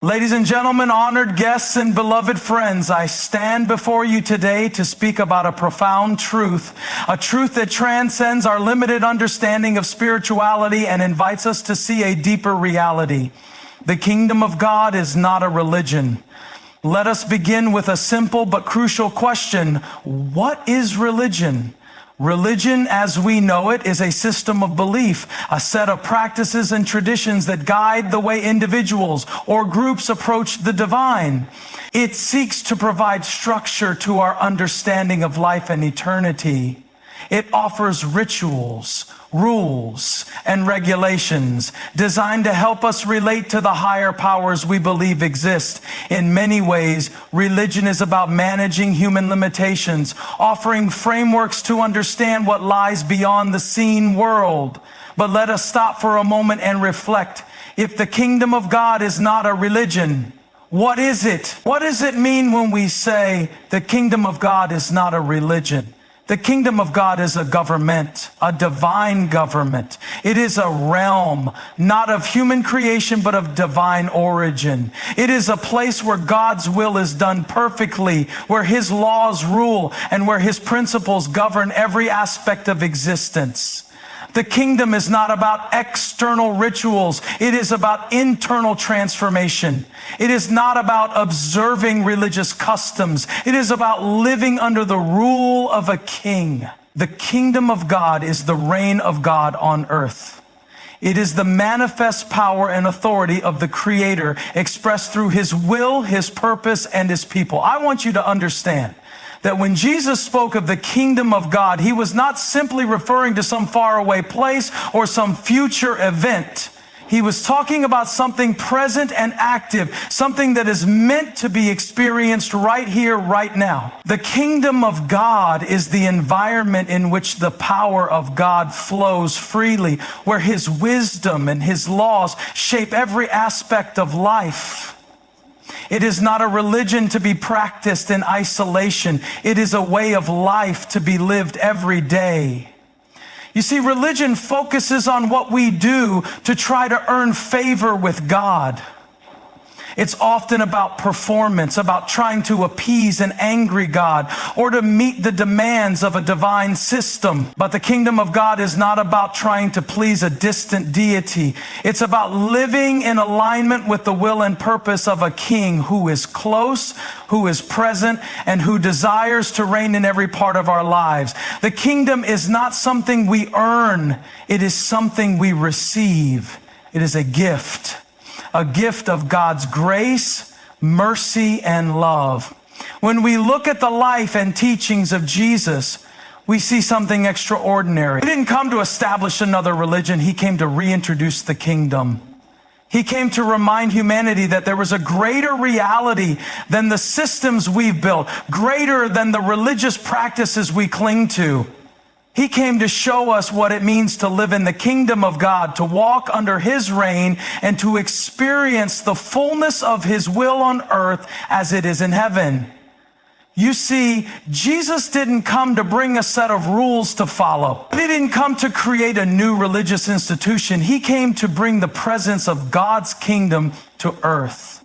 Ladies and gentlemen, honored guests and beloved friends, I stand before you today to speak about a profound truth, a truth that transcends our limited understanding of spirituality and invites us to see a deeper reality. The kingdom of God is not a religion. Let us begin with a simple but crucial question. What is religion? Religion, as we know it, is a system of belief, a set of practices and traditions that guide the way individuals or groups approach the divine. It seeks to provide structure to our understanding of life and eternity. It offers rituals, rules, and regulations designed to help us relate to the higher powers we believe exist. In many ways, religion is about managing human limitations, offering frameworks to understand what lies beyond the seen world. But let us stop for a moment and reflect. If the kingdom of God is not a religion, what is it? What does it mean when we say the kingdom of God is not a religion? The kingdom of God is a government, a divine government. It is a realm, not of human creation, but of divine origin. It is a place where God's will is done perfectly, where his laws rule, and where his principles govern every aspect of existence. The kingdom is not about external rituals. It is about internal transformation. It is not about observing religious customs. It is about living under the rule of a king. The kingdom of God is the reign of God on earth. It is the manifest power and authority of the Creator expressed through his will, his purpose, and his people. I want you to understand that when Jesus spoke of the kingdom of God, he was not simply referring to some faraway place or some future event. He was talking about something present and active, something that is meant to be experienced right here, right now. The kingdom of God is the environment in which the power of God flows freely, where his wisdom and his laws shape every aspect of life. It is not a religion to be practiced in isolation. It is a way of life to be lived every day. You see, religion focuses on what we do to try to earn favor with God. It's often about performance, about trying to appease an angry God or to meet the demands of a divine system. But the kingdom of God is not about trying to please a distant deity. It's about living in alignment with the will and purpose of a king who is close, who is present, and who desires to reign in every part of our lives. The kingdom is not something we earn. It is something we receive. It is a gift of God's grace, mercy, and love. When we look at the life and teachings of Jesus, we see something extraordinary. He didn't come to establish another religion. He came to reintroduce the kingdom. He came to remind humanity that there was a greater reality than the systems we've built, greater than the religious practices we cling to. He came to show us what it means to live in the kingdom of God, to walk under his reign, and to experience the fullness of his will on earth as it is in heaven. You see, Jesus didn't come to bring a set of rules to follow. He didn't come to create a new religious institution. He came to bring the presence of God's kingdom to earth.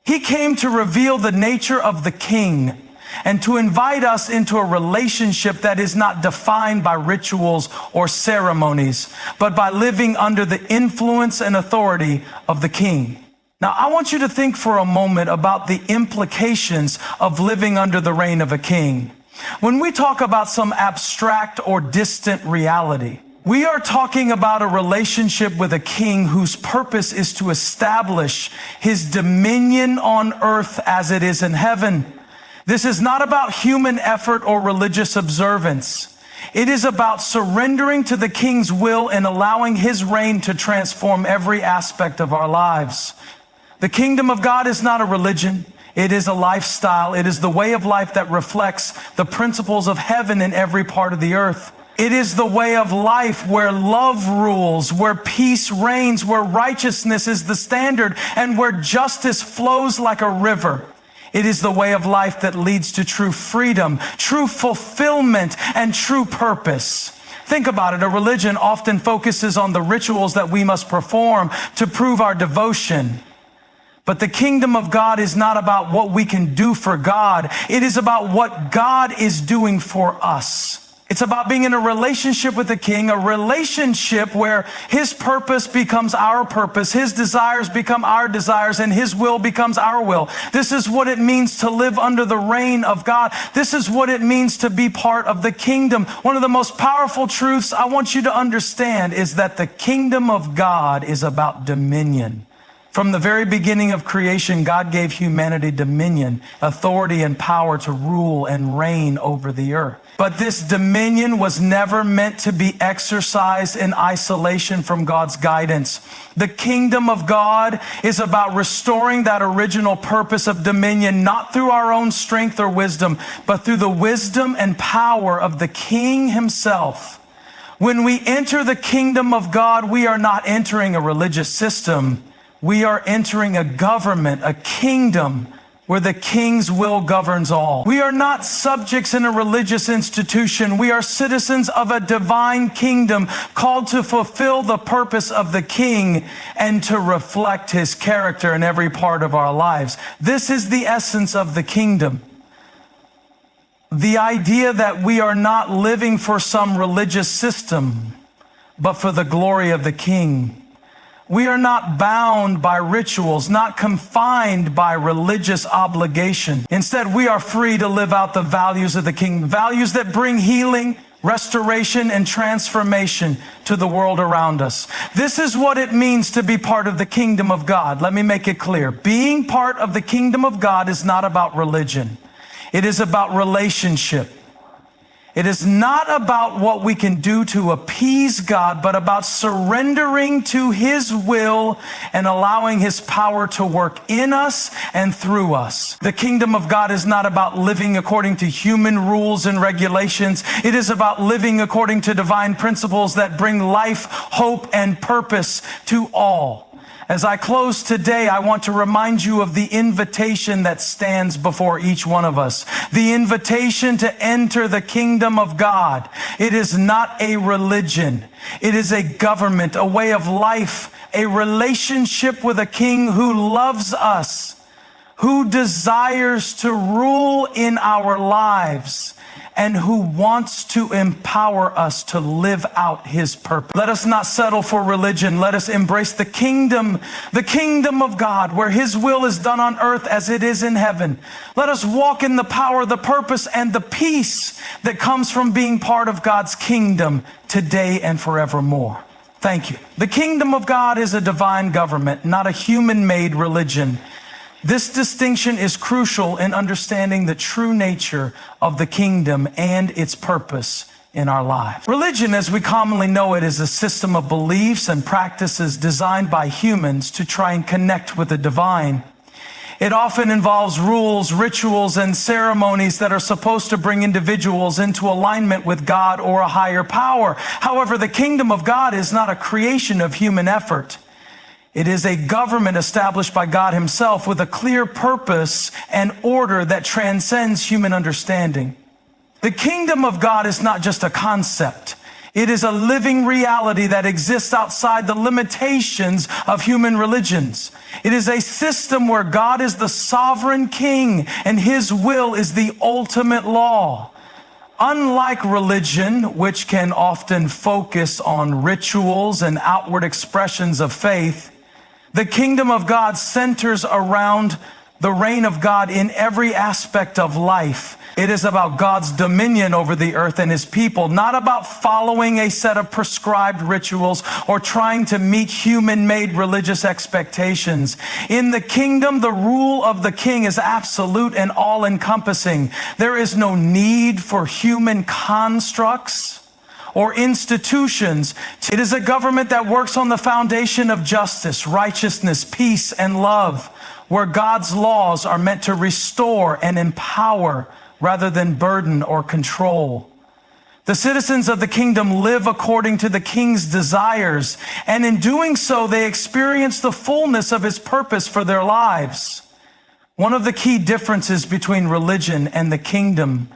He came to reveal the nature of the king and to invite us into a relationship that is not defined by rituals or ceremonies, but by living under the influence and authority of the king. Now, I want you to think for a moment about the implications of living under the reign of a king. When we talk about some abstract or distant reality, we are talking about a relationship with a king whose purpose is to establish his dominion on earth as it is in heaven. This is not about human effort or religious observance. It is about surrendering to the king's will and allowing his reign to transform every aspect of our lives. The kingdom of God is not a religion. It is a lifestyle. It is the way of life that reflects the principles of heaven in every part of the earth. It is the way of life where love rules, where peace reigns, where righteousness is the standard, and where justice flows like a river. It is the way of life that leads to true freedom, true fulfillment, and true purpose. Think about it. A religion often focuses on the rituals that we must perform to prove our devotion. But the kingdom of God is not about what we can do for God. It is about what God is doing for us. It's about being in a relationship with the King, a relationship where his purpose becomes our purpose, his desires become our desires, and his will becomes our will. This is what it means to live under the reign of God. This is what it means to be part of the kingdom. One of the most powerful truths I want you to understand is that the kingdom of God is about dominion. From the very beginning of creation, God gave humanity dominion, authority, and power to rule and reign over the earth. But this dominion was never meant to be exercised in isolation from God's guidance. The kingdom of God is about restoring that original purpose of dominion, not through our own strength or wisdom, but through the wisdom and power of the King himself. When we enter the kingdom of God, we are not entering a religious system. We are entering a government, a kingdom, where the King's will governs all. We are not subjects in a religious institution. We are citizens of a divine kingdom called to fulfill the purpose of the King and to reflect his character in every part of our lives. This is the essence of the kingdom. The idea that we are not living for some religious system, but for the glory of the King. We are not bound by rituals, not confined by religious obligation. Instead, we are free to live out the values of the King, values that bring healing, restoration, and transformation to the world around us. This is what it means to be part of the kingdom of God. Let me make it clear. Being part of the kingdom of God is not about religion. It is about relationship. It is not about what we can do to appease God, but about surrendering to his will and allowing his power to work in us and through us. The kingdom of God is not about living according to human rules and regulations. It is about living according to divine principles that bring life, hope, and purpose to all. As I close today, I want to remind you of the invitation that stands before each one of us. The invitation to enter the kingdom of God. It is not a religion. It is a government, a way of life, a relationship with a King who loves us, who desires to rule in our lives, and who wants to empower us to live out his purpose. Let us not settle for religion. Let us embrace the kingdom of God, where his will is done on earth as it is in heaven. Let us walk in the power, the purpose, and the peace that comes from being part of God's kingdom today and forevermore. Thank you. The kingdom of God is a divine government, not a human-made religion. This distinction is crucial in understanding the true nature of the kingdom and its purpose in our lives. Religion, as we commonly know it, is a system of beliefs and practices designed by humans to try and connect with the divine. It often involves rules, rituals, and ceremonies that are supposed to bring individuals into alignment with God or a higher power. However, the kingdom of God is not a creation of human effort. It is a government established by God himself with a clear purpose and order that transcends human understanding. The kingdom of God is not just a concept. It is a living reality that exists outside the limitations of human religions. It is a system where God is the sovereign king and his will is the ultimate law. Unlike religion, which can often focus on rituals and outward expressions of faith, the kingdom of God centers around the reign of God in every aspect of life. It is about God's dominion over the earth and his people, not about following a set of prescribed rituals or trying to meet human-made religious expectations. In the kingdom, the rule of the king is absolute and all-encompassing. There is no need for human constructs or institutions. It is a government that works on the foundation of justice, righteousness, peace, and love, where God's laws are meant to restore and empower rather than burden or control. The citizens of the kingdom live according to the king's desires, and in doing so, they experience the fullness of his purpose for their lives. One of the key differences between religion and the kingdom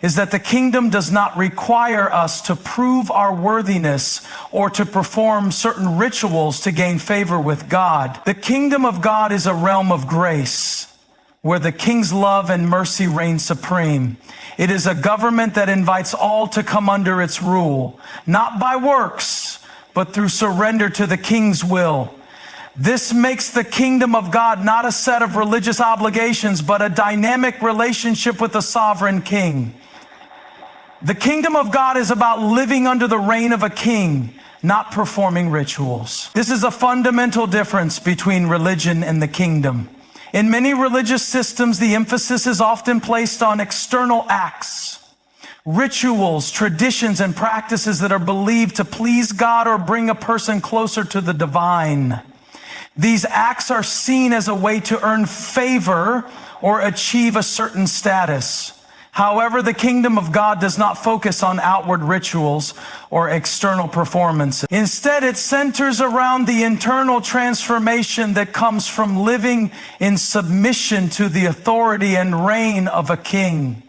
is that the kingdom does not require us to prove our worthiness or to perform certain rituals to gain favor with God. The kingdom of God is a realm of grace where the king's love and mercy reign supreme. It is a government that invites all to come under its rule, not by works, but through surrender to the king's will. This makes the kingdom of God not a set of religious obligations, but a dynamic relationship with the sovereign king. The kingdom of God is about living under the reign of a king, not performing rituals. This is a fundamental difference between religion and the kingdom. In many religious systems, the emphasis is often placed on external acts, rituals, traditions, and practices that are believed to please God or bring a person closer to the divine. These acts are seen as a way to earn favor or achieve a certain status. However, the kingdom of God does not focus on outward rituals or external performances. Instead, it centers around the internal transformation that comes from living in submission to the authority and reign of a king.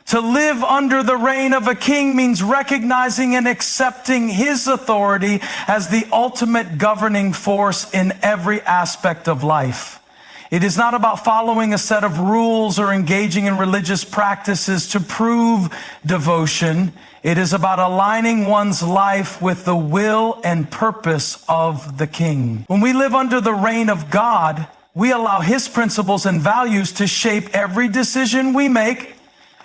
To live under the reign of a king means recognizing and accepting his authority as the ultimate governing force in every aspect of life. It is not about following a set of rules or engaging in religious practices to prove devotion. It is about aligning one's life with the will and purpose of the king. When we live under the reign of God, we allow his principles and values to shape every decision we make,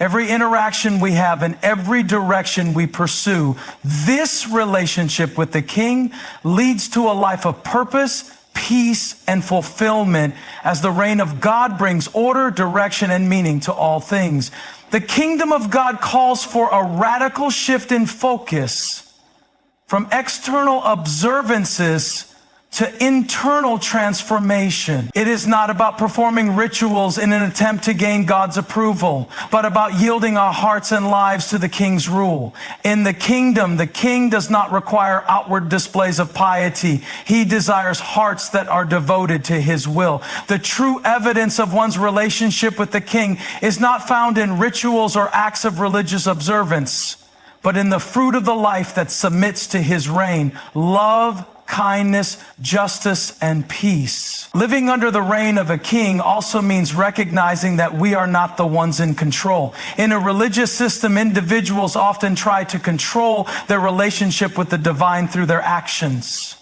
every interaction we have, and every direction we pursue. This relationship with the king leads to a life of purpose, peace, and fulfillment as the reign of God brings order, direction, and meaning to all things. The kingdom of God calls for a radical shift in focus from external observances to internal transformation. It is not about performing rituals in an attempt to gain God's approval, but about yielding our hearts and lives to the king's rule. In the kingdom, the king does not require outward displays of piety. He desires hearts that are devoted to his will. The true evidence of one's relationship with the king is not found in rituals or acts of religious observance, but in the fruit of the life that submits to his reign: love, kindness, justice, and peace. Living under the reign of a king also means recognizing that we are not the ones in control. In a religious system, individuals often try to control their relationship with the divine through their actions.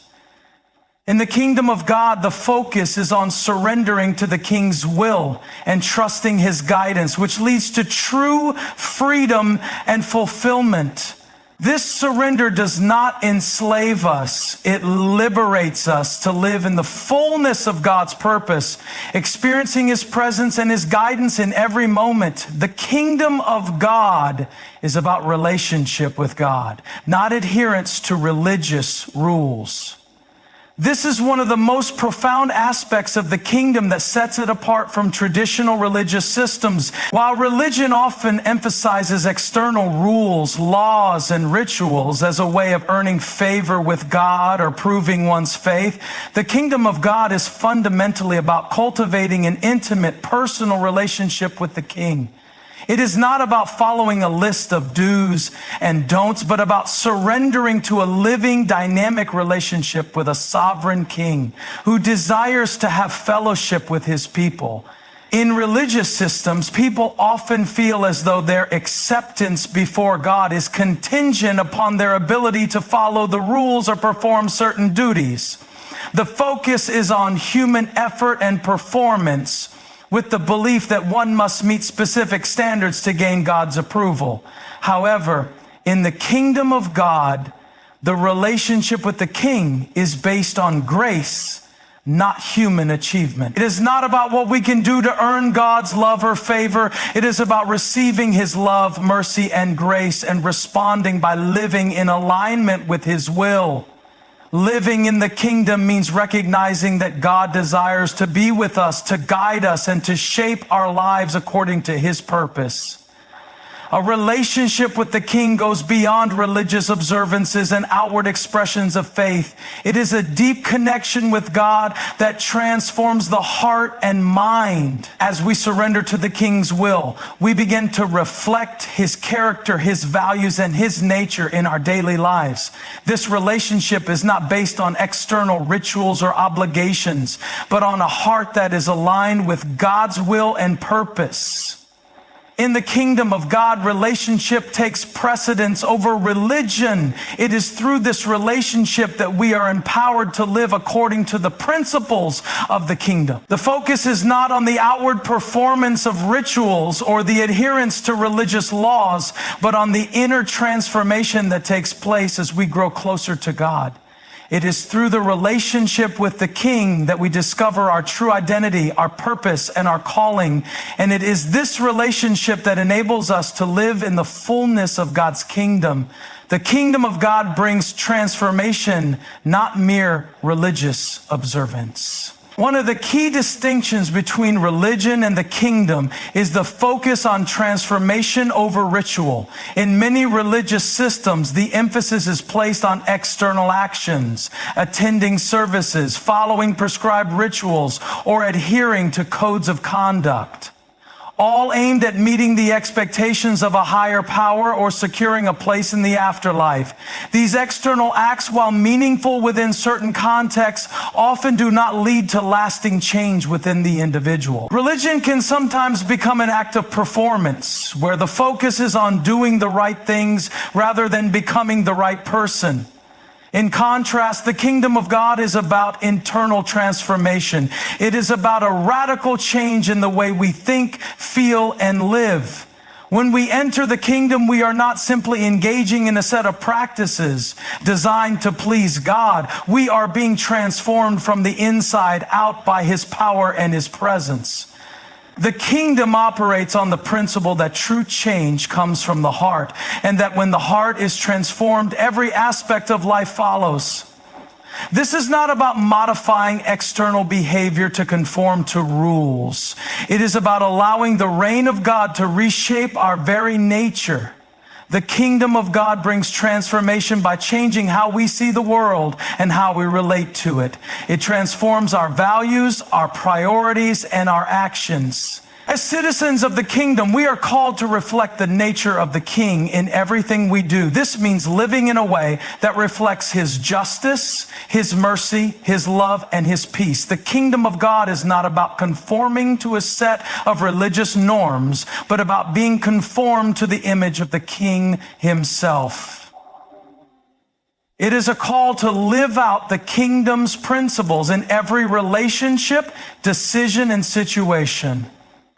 In the kingdom of God, the focus is on surrendering to the king's will and trusting his guidance, which leads to true freedom and fulfillment. This surrender does not enslave us. It liberates us to live in the fullness of God's purpose, experiencing his presence and his guidance in every moment. The kingdom of God is about relationship with God, not adherence to religious rules. This is one of the most profound aspects of the kingdom that sets it apart from traditional religious systems. While religion often emphasizes external rules, laws, and rituals as a way of earning favor with God or proving one's faith, the kingdom of God is fundamentally about cultivating an intimate, personal relationship with the king. It is not about following a list of do's and don'ts, but about surrendering to a living, dynamic relationship with a sovereign king who desires to have fellowship with his people. In religious systems, people often feel as though their acceptance before God is contingent upon their ability to follow the rules or perform certain duties. The focus is on human effort and performance, with the belief that one must meet specific standards to gain God's approval. However, in the kingdom of God, the relationship with the king is based on grace, not human achievement. It is not about what we can do to earn God's love or favor. It is about receiving his love, mercy, and grace and responding by living in alignment with his will. Living in the kingdom means recognizing that God desires to be with us, to guide us, and to shape our lives according to his purpose. A relationship with the King goes beyond religious observances and outward expressions of faith. It is a deep connection with God that transforms the heart and mind. As we surrender to the King's will, we begin to reflect His character, His values, and His nature in our daily lives. This relationship is not based on external rituals or obligations, but on a heart that is aligned with God's will and purpose. In the kingdom of God, relationship takes precedence over religion. It is through this relationship that we are empowered to live according to the principles of the kingdom. The focus is not on the outward performance of rituals or the adherence to religious laws, but on the inner transformation that takes place as we grow closer to God. It is through the relationship with the King that we discover our true identity, our purpose, and our calling. And it is this relationship that enables us to live in the fullness of God's kingdom. The kingdom of God brings transformation, not mere religious observance. One of the key distinctions between religion and the kingdom is the focus on transformation over ritual. In many religious systems, the emphasis is placed on external actions, attending services, following prescribed rituals, or adhering to codes of conduct, all aimed at meeting the expectations of a higher power or securing a place in the afterlife. These external acts, while meaningful within certain contexts, often do not lead to lasting change within the individual. Religion can sometimes become an act of performance, where the focus is on doing the right things rather than becoming the right person. In contrast, the kingdom of God is about internal transformation. It is about a radical change in the way we think, feel, and live. When we enter the kingdom, we are not simply engaging in a set of practices designed to please God. We are being transformed from the inside out by His power and His presence. The kingdom operates on the principle that true change comes from the heart, and that when the heart is transformed, every aspect of life follows. This is not about modifying external behavior to conform to rules. It is about allowing the reign of God to reshape our very nature. The kingdom of God brings transformation by changing how we see the world and how we relate to it. It transforms our values, our priorities, and our actions. As citizens of the kingdom, we are called to reflect the nature of the King in everything we do. This means living in a way that reflects His justice, His mercy, His love, and His peace. The kingdom of God is not about conforming to a set of religious norms, but about being conformed to the image of the King Himself. It is a call to live out the kingdom's principles in every relationship, decision, and situation.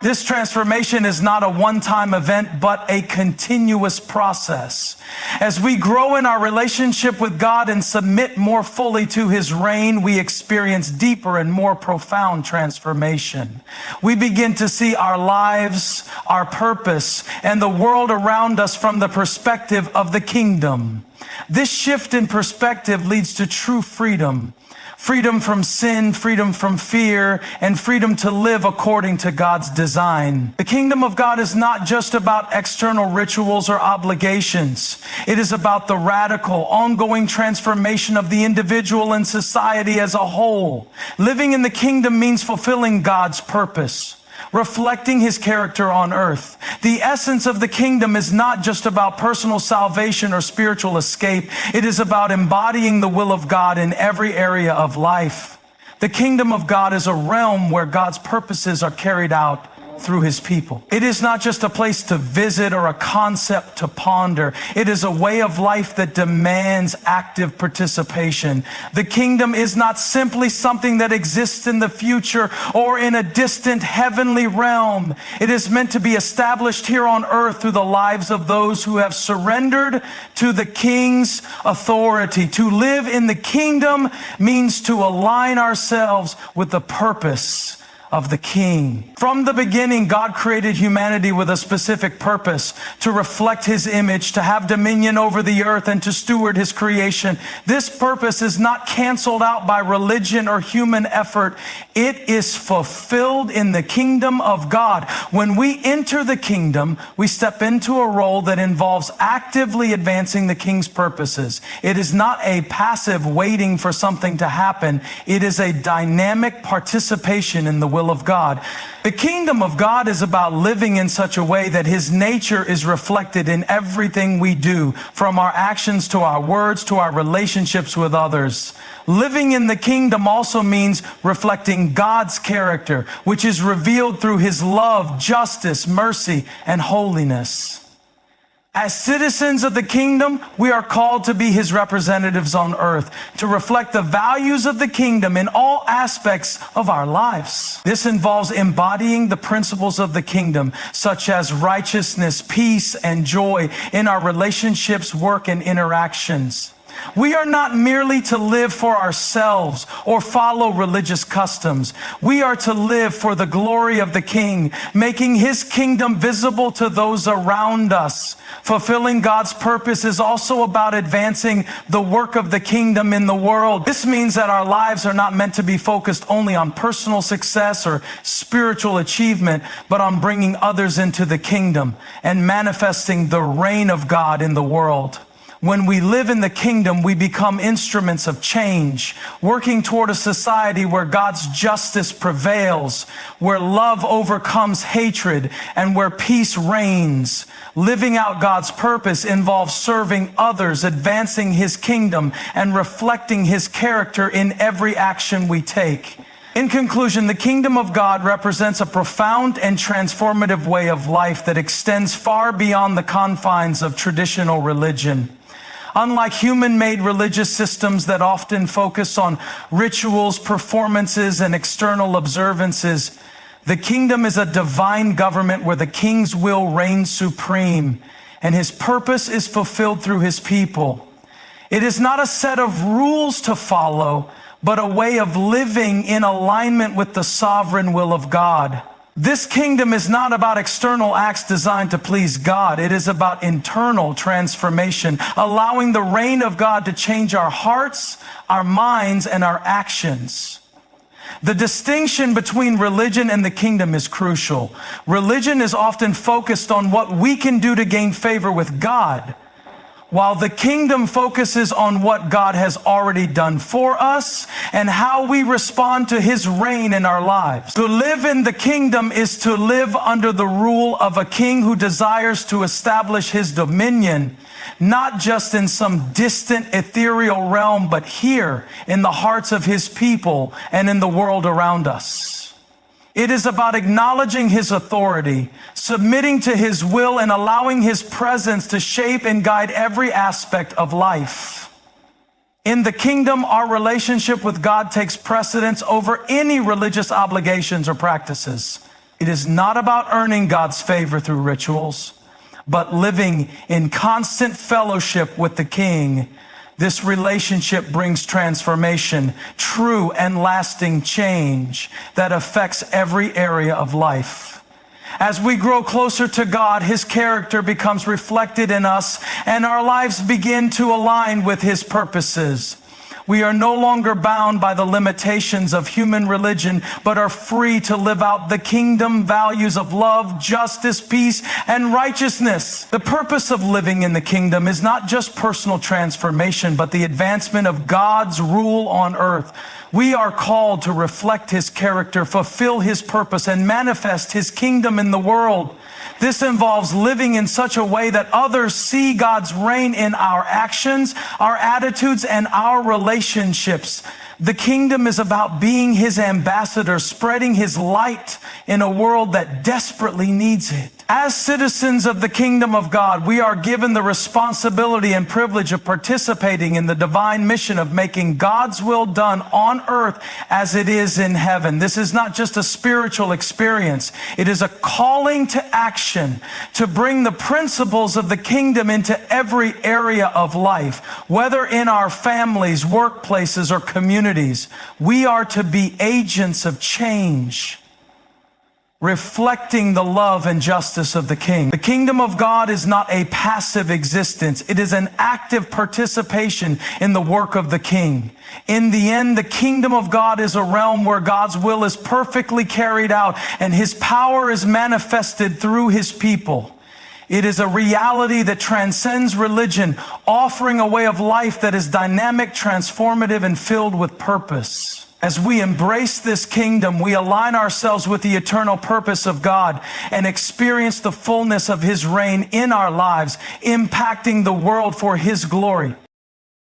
This transformation is not a one-time event, but a continuous process. As we grow in our relationship with God and submit more fully to His reign, we experience deeper and more profound transformation. We begin to see our lives, our purpose, and the world around us from the perspective of the kingdom. This shift in perspective leads to true freedom. Freedom from sin, freedom from fear, and freedom to live according to God's design. The kingdom of God is not just about external rituals or obligations. It is about the radical, ongoing transformation of the individual and society as a whole. Living in the kingdom means fulfilling God's purpose, reflecting His character on earth. The essence of the kingdom is not just about personal salvation or spiritual escape. It is about embodying the will of God in every area of life. The kingdom of God is a realm where God's purposes are carried out through His people. It is not just a place to visit or a concept to ponder. It is a way of life that demands active participation. The kingdom is not simply something that exists in the future or in a distant heavenly realm. It is meant to be established here on earth through the lives of those who have surrendered to the King's authority. To live in the kingdom means to align ourselves with the purpose of the King. From the beginning, God created humanity with a specific purpose: to reflect his image, to have dominion over the earth, and to steward his creation. This purpose is not canceled out by religion or human effort. It is fulfilled in the kingdom of God. When we enter the kingdom, we step into a role that involves actively advancing the King's purposes. It is not a passive waiting for something to happen. It is a dynamic participation in the will of God. The kingdom of God is about living in such a way that his nature is reflected in everything we do, from our actions to our words to our relationships with others. Living in the kingdom also means reflecting God's character, which is revealed through his love, justice, mercy, and holiness. As citizens of the kingdom, we are called to be his representatives on earth, to reflect the values of the kingdom in all aspects of our lives. This involves embodying the principles of the kingdom, such as righteousness, peace, and joy in our relationships, work, and interactions. We are not merely to live for ourselves or follow religious customs. We are to live for the glory of the King, making his kingdom visible to those around us. Fulfilling God's purpose is also about advancing the work of the kingdom in the world. This means that our lives are not meant to be focused only on personal success or spiritual achievement, but on bringing others into the kingdom and manifesting the reign of God in the world. When we live in the kingdom, we become instruments of change, working toward a society where God's justice prevails, where love overcomes hatred, and where peace reigns. Living out God's purpose involves serving others, advancing his kingdom, and reflecting his character in every action we take. In conclusion, the kingdom of God represents a profound and transformative way of life that extends far beyond the confines of traditional religion. Unlike human-made religious systems that often focus on rituals, performances, and external observances, the kingdom is a divine government where the King's will reigns supreme and his purpose is fulfilled through his people. It is not a set of rules to follow, but a way of living in alignment with the sovereign will of God. This kingdom is not about external acts designed to please God. It is about internal transformation, allowing the reign of God to change our hearts, our minds, and our actions. The distinction between religion and the kingdom is crucial. Religion is often focused on what we can do to gain favor with God, while the kingdom focuses on what God has already done for us and how we respond to his reign in our lives. To live in the kingdom is to live under the rule of a king who desires to establish his dominion, not just in some distant ethereal realm, but here in the hearts of his people and in the world around us. It is about acknowledging his authority, submitting to his will, and allowing his presence to shape and guide every aspect of life. In the kingdom, our relationship with God takes precedence over any religious obligations or practices. It is not about earning God's favor through rituals, but living in constant fellowship with the King. This relationship brings transformation, true and lasting change that affects every area of life. As we grow closer to God, his character becomes reflected in us, and our lives begin to align with his purposes. We are no longer bound by the limitations of human religion, but are free to live out the kingdom values of love, justice, peace, and righteousness. The purpose of living in the kingdom is not just personal transformation, but the advancement of God's rule on earth. We are called to reflect his character, fulfill his purpose, and manifest his kingdom in the world. This involves living in such a way that others see God's reign in our actions, our attitudes, and our relationships. The kingdom is about being his ambassador, spreading his light in a world that desperately needs it. As citizens of the kingdom of God, we are given the responsibility and privilege of participating in the divine mission of making God's will done on earth as it is in heaven. This is not just a spiritual experience. It is a calling to action to bring the principles of the kingdom into every area of life, whether in our families, workplaces, or communities. We are to be agents of change. reflecting the love and justice of the King. The kingdom of God is not a passive existence. It is an active participation in the work of the King. In the end, the kingdom of God is a realm where God's will is perfectly carried out and his power is manifested through his people. It is a reality that transcends religion, offering a way of life that is dynamic, transformative, and filled with purpose. As we embrace this kingdom, we align ourselves with the eternal purpose of God and experience the fullness of his reign in our lives, impacting the world for his glory.